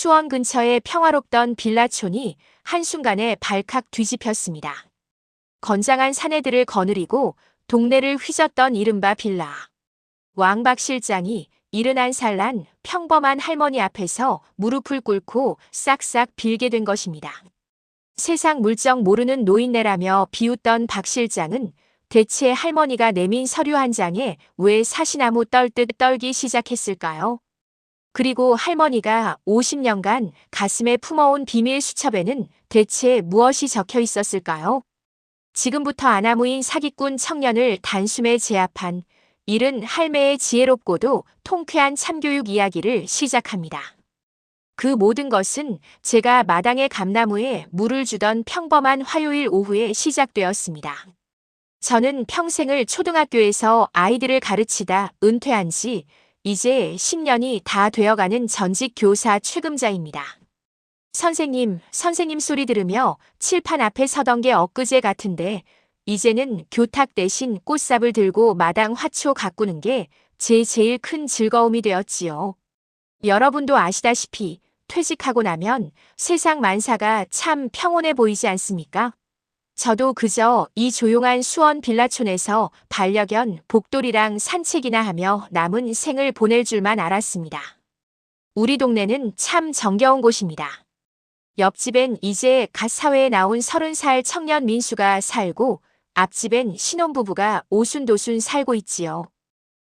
수원 근처의 평화롭던 빌라촌이 한순간에 발칵 뒤집혔습니다. 건장한 사내들을 거느리고 동네를 휘젓던 이른바 빌라. 왕박 실장이 71살 난 평범한 할머니 앞에서 무릎을 꿇고 싹싹 빌게 된 것입니다. 세상 물정 모르는 노인네라며 비웃던 박 실장은 대체 할머니가 내민 서류 한 장에 왜 사시나무 떨듯 떨기 시작했을까요? 그리고 할머니가 50년간 가슴에 품어온 비밀 수첩에는 대체 무엇이 적혀 있었을까요? 지금부터 아나무인 사기꾼 청년을 단숨에 제압한 이른 할매의 지혜롭고도 통쾌한 참교육 이야기를 시작합니다. 그 모든 것은 제가 마당의 감나무에 물을 주던 평범한 화요일 오후에 시작되었습니다. 저는 평생을 초등학교에서 아이들을 가르치다 은퇴한 지 이제 10년이 다 되어가는 전직 교사 최금자입니다. 선생님 소리 들으며 칠판 앞에 서던 게 엊그제 같은데 이제는 교탁 대신 꽃삽을 들고 마당 화초 가꾸는 게 제 제일 큰 즐거움이 되었지요. 여러분도 아시다시피 퇴직하고 나면 세상 만사가 참 평온해 보이지 않습니까? 저도 그저 이 조용한 수원 빌라촌에서 반려견 복돌이랑 산책이나 하며 남은 생을 보낼 줄만 알았습니다. 우리 동네는 참 정겨운 곳입니다. 옆집엔 이제 갓 사회에 나온 30살 청년 민수가 살고 앞집엔 신혼부부가 오순도순 살고 있지요.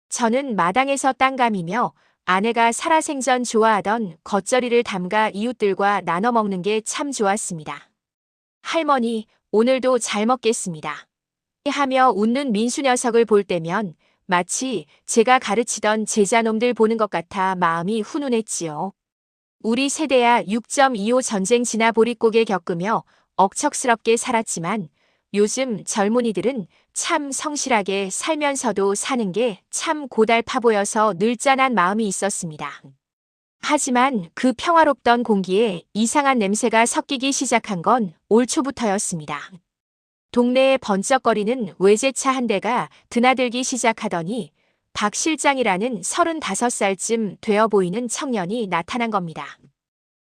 저는 마당에서 딴감이며 아내가 살아생전 좋아하던 겉절이를 담가 이웃들과 나눠 먹는 게 참 좋았습니다. 할머니, 오늘도 잘 먹겠습니다. 하며 웃는 민수 녀석을 볼 때면 마치 제가 가르치던 제자놈들 보는 것 같아 마음이 훈훈했지요. 우리 세대야 6.25 전쟁 지나 보릿고개 겪으며 억척스럽게 살았지만 요즘 젊은이들은 참 성실하게 살면서도 사는 게 참 고달파 보여서 늘 짠한 마음이 있었습니다. 하지만 그 평화롭던 공기에 이상한 냄새가 섞이기 시작한 건 올 초부터였습니다. 동네에 번쩍거리는 외제차 한 대가 드나들기 시작하더니 박 실장이라는 35살쯤 되어 보이는 청년이 나타난 겁니다.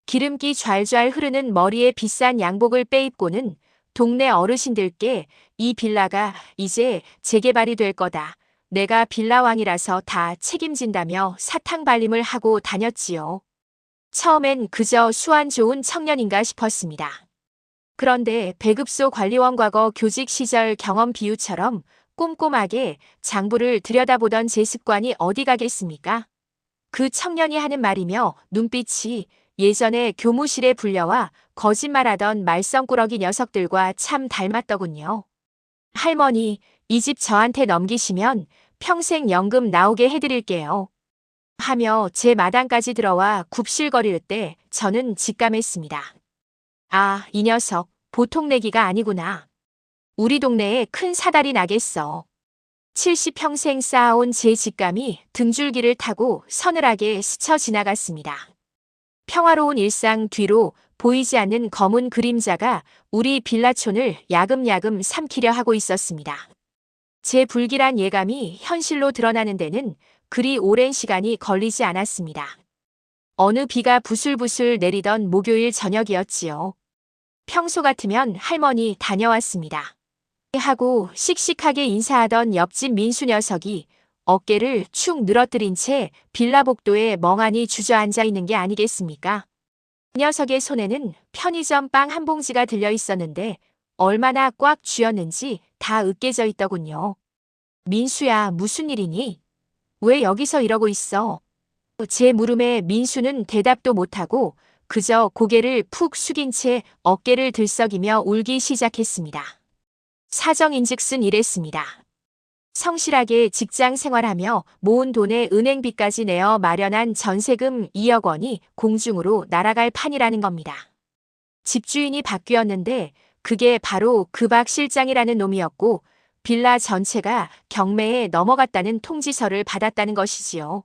기름기 좔좔 흐르는 머리에 비싼 양복을 빼입고는 동네 어르신들께 이 빌라가 이제 재개발이 될 거다. 내가 빌라왕이라서 다 책임진다며 사탕 발림을 하고 다녔지요. 처음엔 그저 수완 좋은 청년인가 싶었습니다. 그런데 배급소 관리원 과거 교직 시절 경험 비유처럼 꼼꼼하게 장부를 들여다보던 제 습관이 어디 가겠습니까? 그 청년이 하는 말이며 눈빛이 예전에 교무실에 불려와 거짓말하던 말썽꾸러기 녀석들과 참 닮았더군요. 할머니, 이 집 저한테 넘기시면 평생 연금 나오게 해드릴게요. 하며 제 마당까지 들어와 굽실거릴 때 저는 직감했습니다. 아, 이 녀석 보통 내기가 아니구나. 우리 동네에 큰 사달이 나겠어. 70평생 쌓아온 제 직감이 등줄기를 타고 서늘하게 스쳐 지나갔습니다. 평화로운 일상 뒤로 보이지 않는 검은 그림자가 우리 빌라촌을 야금야금 삼키려 하고 있었습니다. 제 불길한 예감이 현실로 드러나는 데는 그리 오랜 시간이 걸리지 않았습니다. 어느 비가 부슬부슬 내리던 목요일 저녁이었지요. 평소 같으면 할머니 다녀왔습니다. 하고 씩씩하게 인사하던 옆집 민수 녀석이 어깨를 축 늘어뜨린 채 빌라 복도에 멍하니 주저앉아 있는 게 아니겠습니까? 그 녀석의 손에는 편의점 빵 한 봉지가 들려 있었는데 얼마나 꽉 쥐었는지 다 으깨져 있더군요. 민수야, 무슨 일이니? 왜 여기서 이러고 있어? 제 물음에 민수는 대답도 못하고 그저 고개를 푹 숙인 채 어깨를 들썩이며 울기 시작했습니다. 사정인즉슨 이랬습니다. 성실하게 직장 생활하며 모은 돈에 은행비까지 내어 마련한 전세금 2억 원이 공중으로 날아갈 판이라는 겁니다. 집주인이 바뀌었는데 그게 바로 그 박 실장이라는 놈이었고 빌라 전체가 경매에 넘어갔다는 통지서를 받았다는 것이지요.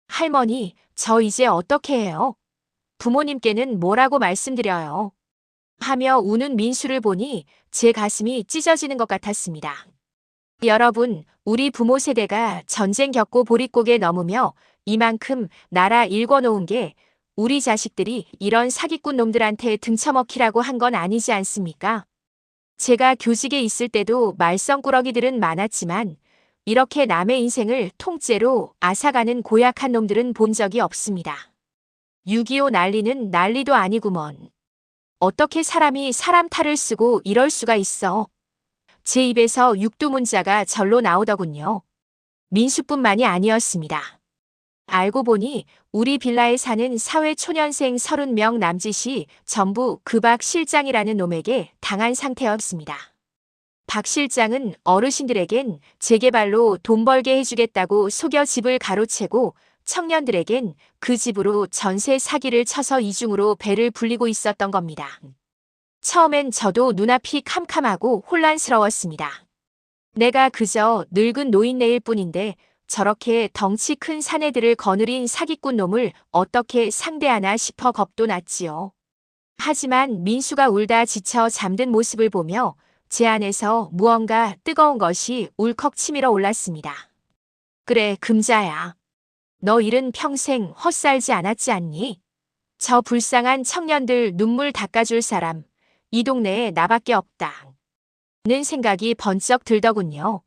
할머니, 저 이제 어떻게 해요? 부모님께는 뭐라고 말씀드려요? 하며 우는 민수를 보니 제 가슴이 찢어지는 것 같았습니다. 여러분, 우리 부모 세대가 전쟁 겪고 보릿고개 넘으며 이만큼 나라 일궈놓은 게 우리 자식들이 이런 사기꾼 놈들한테 등쳐먹히라고 한 건 아니지 않습니까? 제가 교직에 있을 때도 말썽꾸러기들은 많았지만 이렇게 남의 인생을 통째로 앗아가는 고약한 놈들은 본 적이 없습니다. 6.25 난리는 난리도 아니구먼. 어떻게 사람이 사람 탈을 쓰고 이럴 수가 있어. 제 입에서 육두문자가 절로 나오더군요. 민수뿐만이 아니었습니다. 알고 보니 우리 빌라에 사는 사회초년생 30명 남짓이 전부 그 박 실장이라는 놈에게 당한 상태였습니다. 박 실장은 어르신들에겐 재개발로 돈 벌게 해주겠다고 속여 집을 가로채고 청년들에겐 그 집으로 전세 사기를 쳐서 이중으로 배를 불리고 있었던 겁니다. 처음엔 저도 눈앞이 캄캄하고 혼란스러웠습니다. 내가 그저 늙은 노인네일 뿐인데 저렇게 덩치 큰 사내들을 거느린 사기꾼 놈을 어떻게 상대하나 싶어 겁도 났지요. 하지만 민수가 울다 지쳐 잠든 모습을 보며 제 안에서 무언가 뜨거운 것이 울컥 치밀어 올랐습니다. 그래, 금자야. 너 일은 평생 헛살지 않았지 않니? 저 불쌍한 청년들 눈물 닦아줄 사람, 이 동네에 나밖에 없다. 는 생각이 번쩍 들더군요.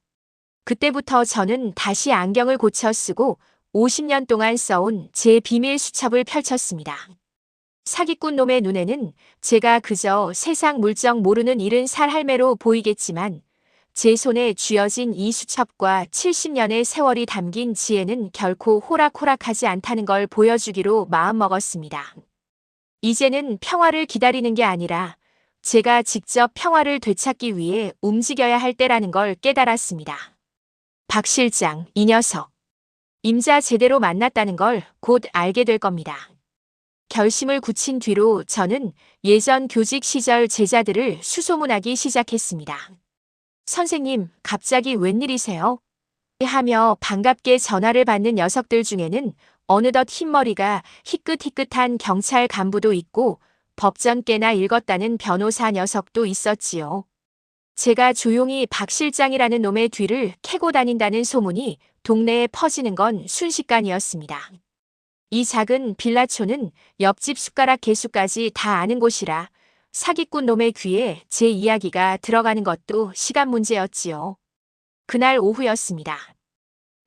그때부터 저는 다시 안경을 고쳐 쓰고 50년 동안 써온 제 비밀 수첩을 펼쳤습니다. 사기꾼 놈의 눈에는 제가 그저 세상 물정 모르는 70살 할매로 보이겠지만 제 손에 쥐어진 이 수첩과 70년의 세월이 담긴 지혜는 결코 호락호락하지 않다는 걸 보여주기로 마음먹었습니다. 이제는 평화를 기다리는 게 아니라 제가 직접 평화를 되찾기 위해 움직여야 할 때라는 걸 깨달았습니다. 박 실장, 이 녀석. 임자 제대로 만났다는 걸 곧 알게 될 겁니다. 결심을 굳힌 뒤로 저는 예전 교직 시절 제자들을 수소문하기 시작했습니다. 선생님, 갑자기 웬일이세요? 하며 반갑게 전화를 받는 녀석들 중에는 어느덧 흰머리가 희끗희끗한 경찰 간부도 있고 법전 꽤나 읽었다는 변호사 녀석도 있었지요. 제가 조용히 박 실장이라는 놈의 뒤를 캐고 다닌다는 소문이 동네에 퍼지는 건 순식간이었습니다. 이 작은 빌라촌은 옆집 숟가락 개수까지 다 아는 곳이라 사기꾼 놈의 귀에 제 이야기가 들어가는 것도 시간 문제였지요. 그날 오후였습니다.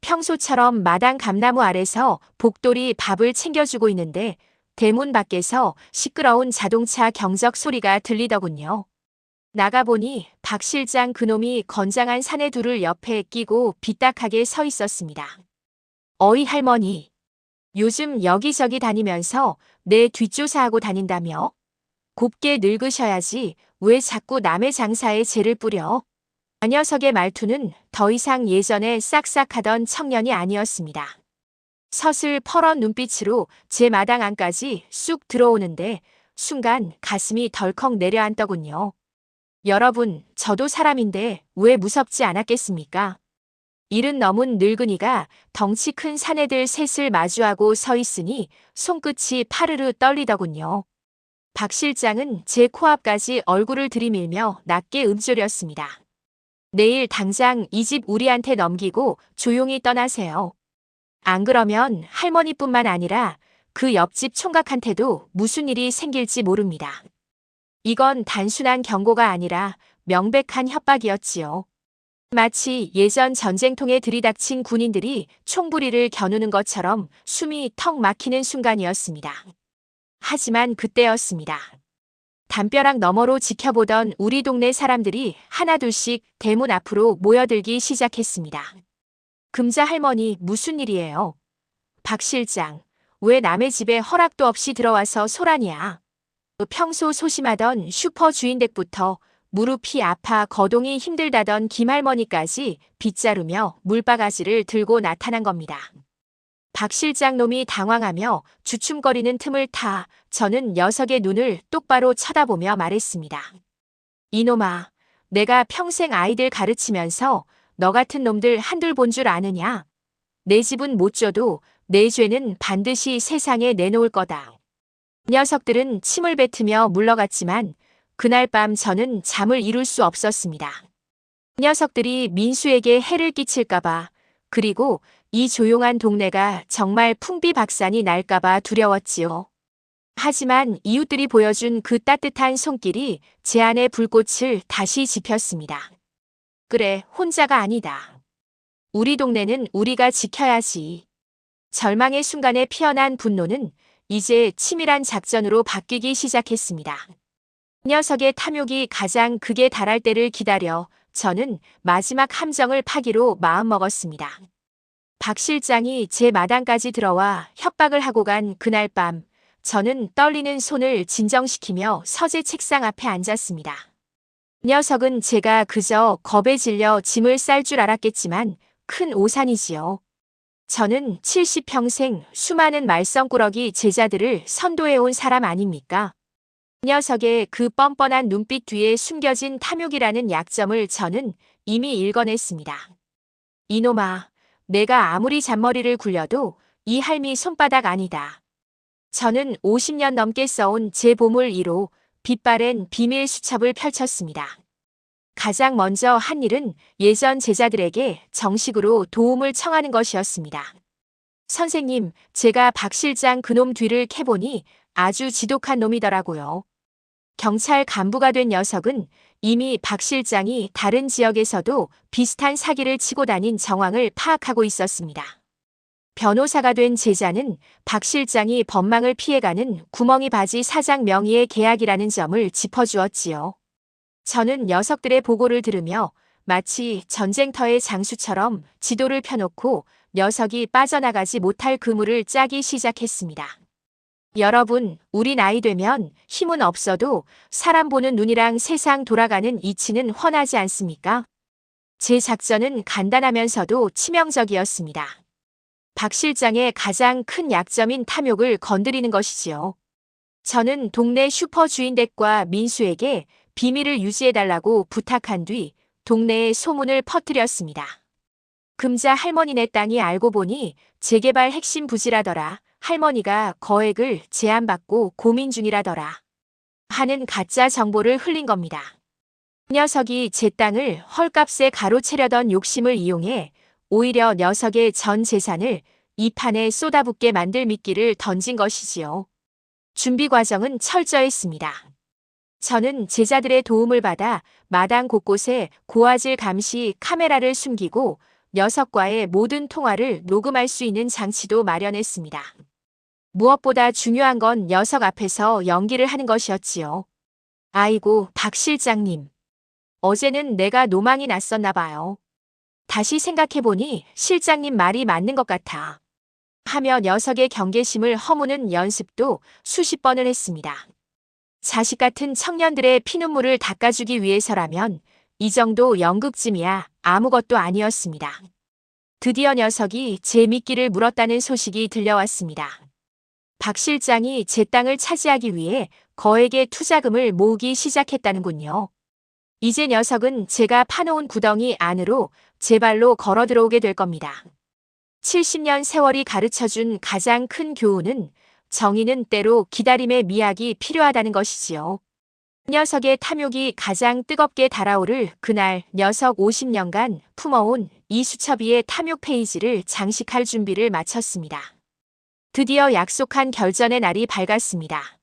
평소처럼 마당 감나무 아래서 복돌이 밥을 챙겨주고 있는데 대문 밖에서 시끄러운 자동차 경적 소리가 들리더군요. 나가보니 박 실장 그놈이 건장한 사내 둘을 옆에 끼고 비딱하게 서 있었습니다. 어이 할머니, 요즘 여기저기 다니면서 내 뒷조사하고 다닌다며? 곱게 늙으셔야지 왜 자꾸 남의 장사에 재를 뿌려? 그 녀석의 말투는 더 이상 예전에 싹싹하던 청년이 아니었습니다. 서슬 퍼런 눈빛으로 제 마당 안까지 쑥 들어오는데 순간 가슴이 덜컥 내려앉더군요. 여러분, 저도 사람인데 왜 무섭지 않았겠습니까? 70 넘은 늙은이가 덩치 큰 사내들 셋을 마주하고 서 있으니 손끝이 파르르 떨리더군요. 박 실장은 제 코앞까지 얼굴을 들이밀며 낮게 읊조렸습니다. 내일 당장 이 집 우리한테 넘기고 조용히 떠나세요. 안 그러면 할머니뿐만 아니라 그 옆집 총각한테도 무슨 일이 생길지 모릅니다. 이건 단순한 경고가 아니라 명백한 협박이었지요. 마치 예전 전쟁통에 들이닥친 군인들이 총부리를 겨누는 것처럼 숨이 턱 막히는 순간이었습니다. 하지만 그때였습니다. 담벼락 너머로 지켜보던 우리 동네 사람들이 하나둘씩 대문 앞으로 모여들기 시작했습니다. 금자 할머니, 무슨 일이에요? 박 실장, 왜 남의 집에 허락도 없이 들어와서 소란이야? 평소 소심하던 슈퍼 주인댁부터 무릎이 아파 거동이 힘들다던 김할머니까지 빗자루며 물바가지를 들고 나타난 겁니다. 박 실장 놈이 당황하며 주춤거리는 틈을 타 저는 녀석의 눈을 똑바로 쳐다보며 말했습니다. 이놈아, 내가 평생 아이들 가르치면서 너 같은 놈들 한둘 본 줄 아느냐? 내 집은 못 줘도 내 죄는 반드시 세상에 내놓을 거다. 녀석들은 침을 뱉으며 물러갔지만 그날 밤 저는 잠을 이룰 수 없었습니다. 녀석들이 민수에게 해를 끼칠까봐 그리고 이 조용한 동네가 정말 풍비박산이 날까봐 두려웠지요. 하지만 이웃들이 보여준 그 따뜻한 손길이 제 안의 불꽃을 다시 지폈습니다. 그래, 혼자가 아니다. 우리 동네는 우리가 지켜야지. 절망의 순간에 피어난 분노는 이제 치밀한 작전으로 바뀌기 시작했습니다. 녀석의 탐욕이 가장 극에 달할 때를 기다려 저는 마지막 함정을 파기로 마음먹었습니다. 박 실장이 제 마당까지 들어와 협박을 하고 간 그날 밤, 저는 떨리는 손을 진정시키며 서재 책상 앞에 앉았습니다. 녀석은 제가 그저 겁에 질려 짐을 쌀 줄 알았겠지만 큰 오산이지요. 저는 70평생 수많은 말썽꾸러기 제자들을 선도해온 사람 아닙니까? 녀석의 그 뻔뻔한 눈빛 뒤에 숨겨진 탐욕이라는 약점을 저는 이미 읽어냈습니다. 이놈아, 내가 아무리 잔머리를 굴려도 이 할미 손바닥 아니다. 저는 50년 넘게 써온 제 보물 1호 빛바랜 비밀 수첩을 펼쳤습니다. 가장 먼저 한 일은 예전 제자들에게 정식으로 도움을 청하는 것이었습니다. 선생님, 제가 박 실장 그놈 뒤를 캐보니 아주 지독한 놈이더라고요. 경찰 간부가 된 녀석은 이미 박 실장이 다른 지역에서도 비슷한 사기를 치고 다닌 정황을 파악하고 있었습니다. 변호사가 된 제자는 박 실장이 법망을 피해가는 구멍이 바지 사장 명의의 계약이라는 점을 짚어주었지요. 저는 녀석들의 보고를 들으며 마치 전쟁터의 장수처럼 지도를 펴놓고 녀석이 빠져나가지 못할 그물을 짜기 시작했습니다. 여러분, 우리 나이 되면 힘은 없어도 사람 보는 눈이랑 세상 돌아가는 이치는 훤하지 않습니까? 제 작전은 간단하면서도 치명적이었습니다. 박 실장의 가장 큰 약점인 탐욕을 건드리는 것이지요. 저는 동네 슈퍼 주인댁과 민수에게 비밀을 유지해달라고 부탁한 뒤 동네에 소문을 퍼뜨렸습니다. 금자 할머니네 땅이 알고 보니 재개발 핵심 부지라더라. 할머니가 거액을 제안받고 고민 중이라더라. 하는 가짜 정보를 흘린 겁니다. 녀석이 제 땅을 헐값에 가로채려던 욕심을 이용해 오히려 녀석의 전 재산을 이 판에 쏟아붓게 만들 미끼를 던진 것이지요. 준비 과정은 철저했습니다. 저는 제자들의 도움을 받아 마당 곳곳에 고화질 감시 카메라를 숨기고 녀석과의 모든 통화를 녹음할 수 있는 장치도 마련했습니다. 무엇보다 중요한 건 녀석 앞에서 연기를 하는 것이었지요. 아이고, 박 실장님. 어제는 내가 노망이 났었나 봐요. 다시 생각해보니 실장님 말이 맞는 것 같아. 하며 녀석의 경계심을 허무는 연습도 수십 번을 했습니다. 자식 같은 청년들의 피눈물을 닦아주기 위해서라면 이 정도 연극쯤이야 아무것도 아니었습니다. 드디어 녀석이 제 미끼를 물었다는 소식이 들려왔습니다. 박 실장이 제 땅을 차지하기 위해 거액의 투자금을 모으기 시작했다는군요. 이제 녀석은 제가 파놓은 구덩이 안으로 제 발로 걸어 들어오게 될 겁니다. 70년 세월이 가르쳐준 가장 큰 교훈은 정의는 때로 기다림의 미학이 필요하다는 것이지요. 녀석의 탐욕이 가장 뜨겁게 달아오를 그날 녀석 50년간 품어온 이 수첩 위의 탐욕 페이지를 장식할 준비를 마쳤습니다. 드디어 약속한 결전의 날이 밝았습니다.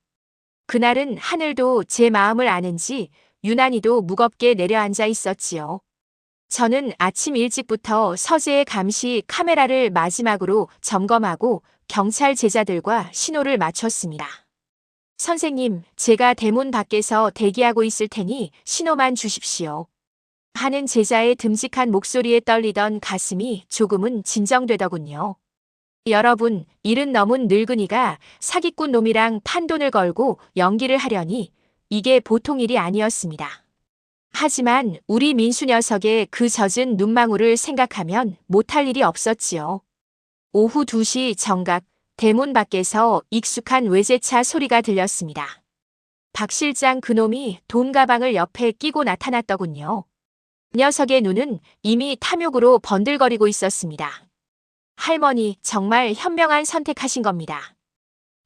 그날은 하늘도 제 마음을 아는지 유난히도 무겁게 내려앉아 있었지요. 저는 아침 일찍부터 서재의 감시 카메라를 마지막으로 점검하고 경찰 제자들과 신호를 맞췄습니다. 선생님, 제가 대문 밖에서 대기하고 있을 테니 신호만 주십시오. 하는 제자의 듬직한 목소리에 떨리던 가슴이 조금은 진정되더군요. 여러분, 70 넘은 늙은이가 사기꾼 놈이랑 판돈을 걸고 연기를 하려니 이게 보통 일이 아니었습니다. 하지만 우리 민수 녀석의 그 젖은 눈망울을 생각하면 못할 일이 없었지요. 오후 2시 정각 대문 밖에서 익숙한 외제차 소리가 들렸습니다. 박 실장 그놈이 돈 가방을 옆에 끼고 나타났더군요. 녀석의 눈은 이미 탐욕으로 번들거리고 있었습니다. 할머니, 정말 현명한 선택하신 겁니다.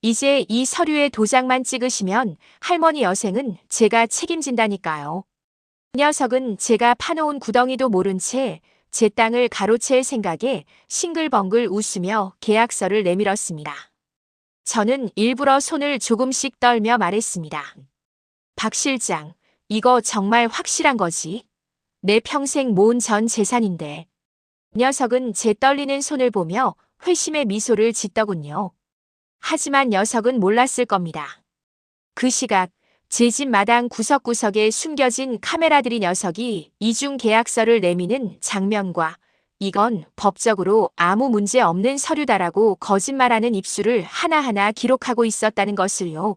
이제 이 서류에 도장만 찍으시면 할머니 여생은 제가 책임진다니까요. 녀석은 제가 파놓은 구덩이도 모른 채 제 땅을 가로챌 생각에 싱글벙글 웃으며 계약서를 내밀었습니다. 저는 일부러 손을 조금씩 떨며 말했습니다. 박 실장, 이거 정말 확실한 거지? 내 평생 모은 전 재산인데. 녀석은 제 떨리는 손을 보며 회심의 미소를 짓더군요. 하지만 녀석은 몰랐을 겁니다. 그 시각 제 집 마당 구석구석에 숨겨진 카메라들이 녀석이 이중 계약서를 내미는 장면과 이건 법적으로 아무 문제 없는 서류다라고 거짓말하는 입술을 하나하나 기록하고 있었다는 것을요.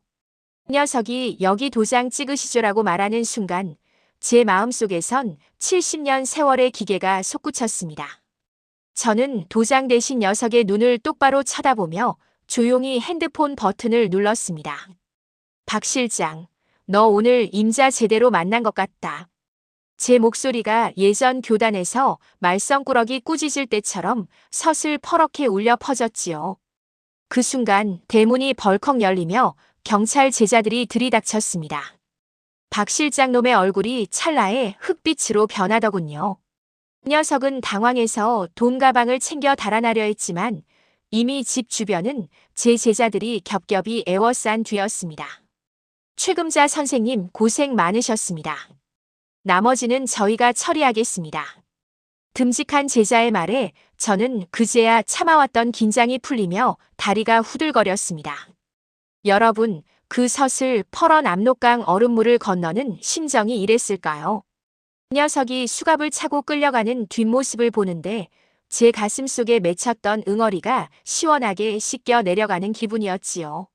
녀석이 여기 도장 찍으시죠라고 말하는 순간 제 마음속에선 70년 세월의 기계가 솟구쳤습니다. 저는 도장 대신 녀석의 눈을 똑바로 쳐다보며 조용히 핸드폰 버튼을 눌렀습니다. 박 실장, 너 오늘 임자 제대로 만난 것 같다. 제 목소리가 예전 교단에서 말썽꾸러기 꾸짖을 때처럼 서슬 퍼렇게 울려 퍼졌지요. 그 순간 대문이 벌컥 열리며 경찰 제자들이 들이닥쳤습니다. 박 실장 놈의 얼굴이 찰나에 흑빛으로 변하더군요. 녀석은 당황해서 돈 가방을 챙겨 달아나려 했지만 이미 집 주변은 제 제자들이 겹겹이 에워싼 뒤였습니다. 최금자 선생님 고생 많으셨습니다. 나머지는 저희가 처리하겠습니다. 듬직한 제자의 말에 저는 그제야 참아왔던 긴장이 풀리며 다리가 후들거렸습니다. 여러분, 그 서슬 퍼런 압록강 얼음물을 건너는 심정이 이랬을까요? 녀석이 수갑을 차고 끌려가는 뒷모습을 보는데 제 가슴 속에 맺혔던 응어리가 시원하게 씻겨 내려가는 기분이었지요.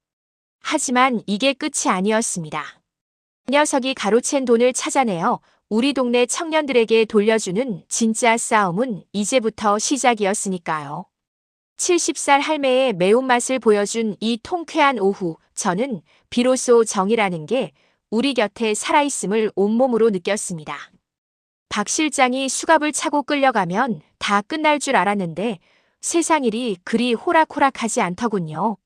하지만 이게 끝이 아니었습니다. 녀석이 가로챈 돈을 찾아내어 우리 동네 청년들에게 돌려주는 진짜 싸움은 이제부터 시작이었으니까요. 70살 할매의 매운맛을 보여준 이 통쾌한 오후, 저는 비로소 정이라는 게 우리 곁에 살아있음을 온몸으로 느꼈습니다. 박 실장이 수갑을 차고 끌려가면 다 끝날 줄 알았는데 세상 일이 그리 호락호락하지 않더군요.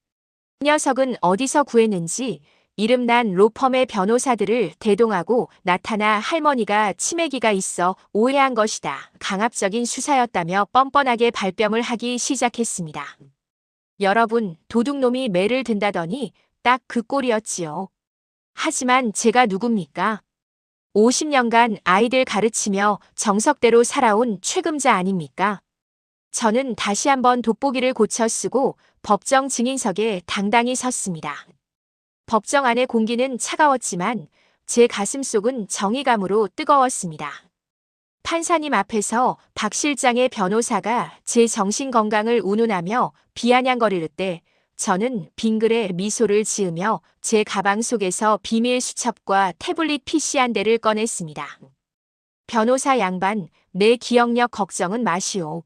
녀석은 어디서 구했는지 이름난 로펌의 변호사들을 대동하고 나타나 할머니가 치매기가 있어 오해한 것이다. 강압적인 수사였다며 뻔뻔하게 발뺌을 하기 시작했습니다. 여러분, 도둑놈이 매를 든다더니 딱 그 꼴이었지요. 하지만 제가 누굽니까? 50년간 아이들 가르치며 정석대로 살아온 최금자 아닙니까? 저는 다시 한번 돋보기를 고쳐 쓰고 법정 증인석에 당당히 섰습니다. 법정 안의 공기는 차가웠지만 제 가슴속은 정의감으로 뜨거웠습니다. 판사님 앞에서 박 실장의 변호사가 제 정신건강을 운운하며 비아냥거릴 때 저는 빙글에 미소를 지으며 제 가방 속에서 비밀 수첩과 태블릿 PC 한 대를 꺼냈습니다. 변호사 양반, 내 기억력 걱정은 마시오.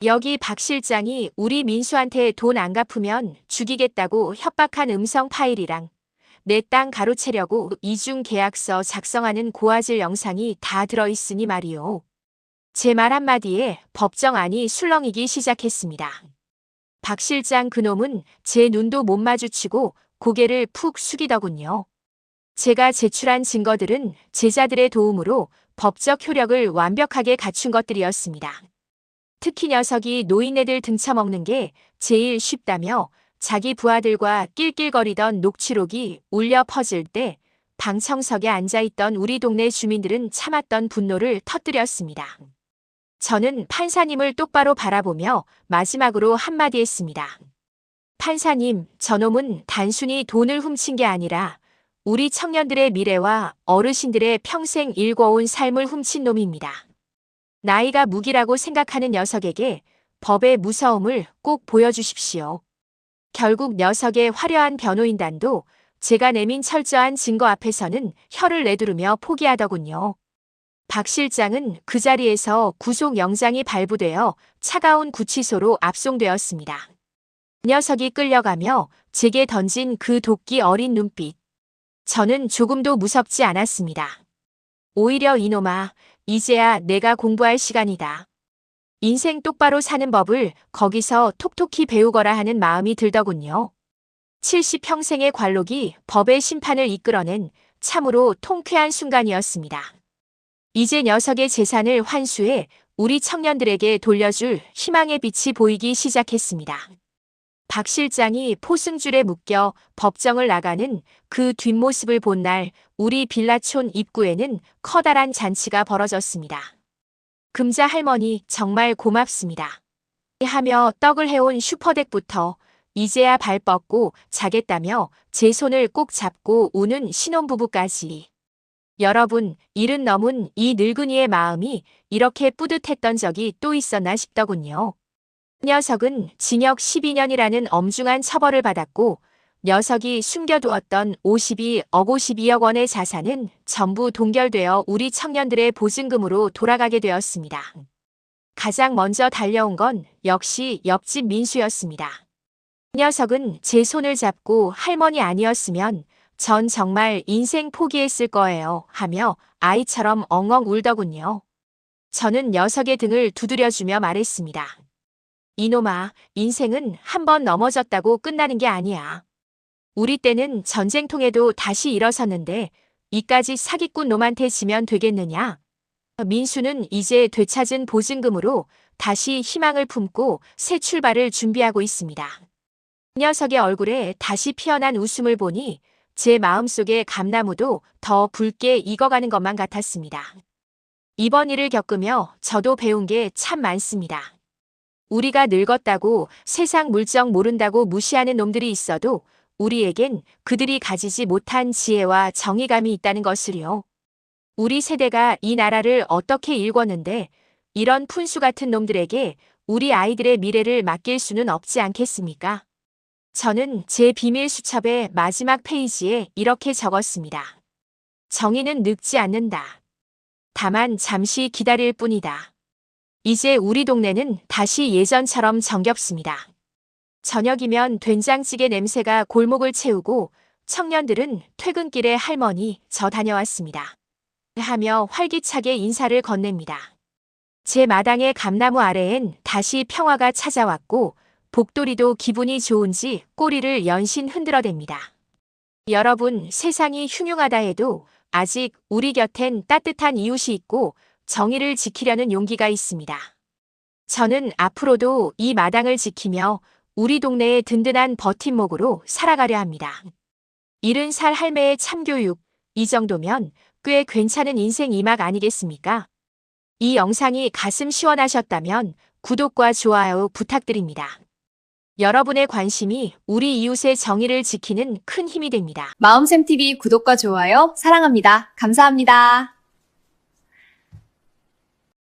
여기 박 실장이 우리 민수한테 돈 안 갚으면 죽이겠다고 협박한 음성 파일이랑 내 땅 가로채려고 이중 계약서 작성하는 고화질 영상이 다 들어있으니 말이오. 제 말 한마디에 법정 안이 술렁이기 시작했습니다. 박 실장 그놈은 제 눈도 못 마주치고 고개를 푹 숙이더군요. 제가 제출한 증거들은 제자들의 도움으로 법적 효력을 완벽하게 갖춘 것들이었습니다. 특히 녀석이 노인네들 등쳐먹는 게 제일 쉽다며 자기 부하들과 낄낄거리던 녹취록이 울려 퍼질 때 방청석에 앉아있던 우리 동네 주민들은 참았던 분노를 터뜨렸습니다. 저는 판사님을 똑바로 바라보며 마지막으로 한마디 했습니다. 판사님, 저놈은 단순히 돈을 훔친 게 아니라 우리 청년들의 미래와 어르신들의 평생 일궈온 삶을 훔친 놈입니다. 나이가 무기라고 생각하는 녀석에게 법의 무서움을 꼭 보여주십시오. 결국 녀석의 화려한 변호인단도 제가 내민 철저한 증거 앞에서는 혀를 내두르며 포기하더군요. 박 실장은 그 자리에서 구속영장이 발부되어 차가운 구치소로 압송되었습니다. 녀석이 끌려가며 제게 던진 그 도끼 어린 눈빛. 저는 조금도 무섭지 않았습니다. 오히려 이놈아, 이제야 내가 공부할 시간이다. 인생 똑바로 사는 법을 거기서 톡톡히 배우거라 하는 마음이 들더군요. 70평생의 관록이 법의 심판을 이끌어낸 참으로 통쾌한 순간이었습니다. 이제 녀석의 재산을 환수해 우리 청년들에게 돌려줄 희망의 빛이 보이기 시작했습니다. 박 실장이 포승줄에 묶여 법정을 나가는 그 뒷모습을 본 날 우리 빌라촌 입구에는 커다란 잔치가 벌어졌습니다. 금자 할머니 정말 고맙습니다. 하며 떡을 해온 슈퍼덱부터 이제야 발 뻗고 자겠다며 제 손을 꼭 잡고 우는 신혼부부까지. 여러분, 70 넘은 이 늙은이의 마음이 이렇게 뿌듯했던 적이 또 있었나 싶더군요. 녀석은 징역 12년이라는 엄중한 처벌을 받았고 녀석이 숨겨두었던 52억 원의 자산은 전부 동결되어 우리 청년들의 보증금으로 돌아가게 되었습니다. 가장 먼저 달려온 건 역시 옆집 민수였습니다. 녀석은 제 손을 잡고 할머니 아니었으면 전 정말 인생 포기했을 거예요 하며 아이처럼 엉엉 울더군요. 저는 녀석의 등을 두드려주며 말했습니다. 이놈아, 인생은 한 번 넘어졌다고 끝나는 게 아니야. 우리 때는 전쟁통에도 다시 일어섰는데 이까지 사기꾼 놈한테 지면 되겠느냐? 민수는 이제 되찾은 보증금으로 다시 희망을 품고 새 출발을 준비하고 있습니다. 녀석의 얼굴에 다시 피어난 웃음을 보니 제 마음속의 감나무도 더 붉게 익어가는 것만 같았습니다. 이번 일을 겪으며 저도 배운 게 참 많습니다. 우리가 늙었다고 세상 물정 모른다고 무시하는 놈들이 있어도 우리에겐 그들이 가지지 못한 지혜와 정의감이 있다는 것을요. 우리 세대가 이 나라를 어떻게 일궜는데 이런 푼수 같은 놈들에게 우리 아이들의 미래를 맡길 수는 없지 않겠습니까? 저는 제 비밀 수첩의 마지막 페이지에 이렇게 적었습니다. 정의는 늙지 않는다. 다만 잠시 기다릴 뿐이다. 이제 우리 동네는 다시 예전처럼 정겹습니다. 저녁이면 된장찌개 냄새가 골목을 채우고 청년들은 퇴근길에 할머니 저 다녀왔습니다. 하며 활기차게 인사를 건넵니다. 제 마당의 감나무 아래엔 다시 평화가 찾아왔고 복돌이도 기분이 좋은지 꼬리를 연신 흔들어댑니다. 여러분, 세상이 흉흉하다 해도 아직 우리 곁엔 따뜻한 이웃이 있고 정의를 지키려는 용기가 있습니다. 저는 앞으로도 이 마당을 지키며 우리 동네의 든든한 버팀목으로 살아가려 합니다. 70살 할매의 참교육, 이 정도면 꽤 괜찮은 인생 이막 아니겠습니까? 이 영상이 가슴 시원하셨다면 구독과 좋아요 부탁드립니다. 여러분의 관심이 우리 이웃의 정의를 지키는 큰 힘이 됩니다. 마음샘TV 구독과 좋아요 사랑합니다. 감사합니다.